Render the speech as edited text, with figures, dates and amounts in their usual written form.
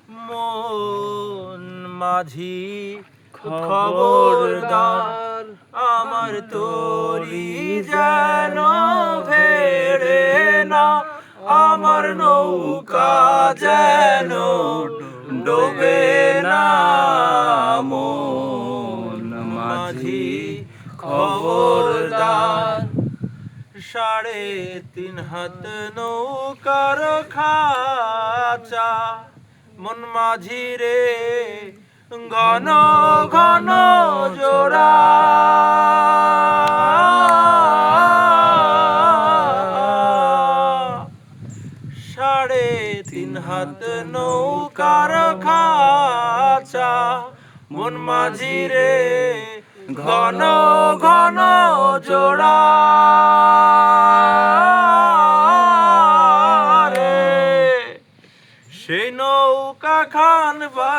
মন মাঝি খবরদার, আমার তরি যেন ভেড়ে না, আমার নৌকা যেন ডোবে না। মন মাঝি খবরদার, 3.5 হাত নৌকার খাঁচা, মন মাঝি রে ঘন ঘন জোড়া। 3.5 হাত নৌকার খাঁচা, মন মাঝি রে ঘন ঘন জোড়া। সেই নৌকা খান বা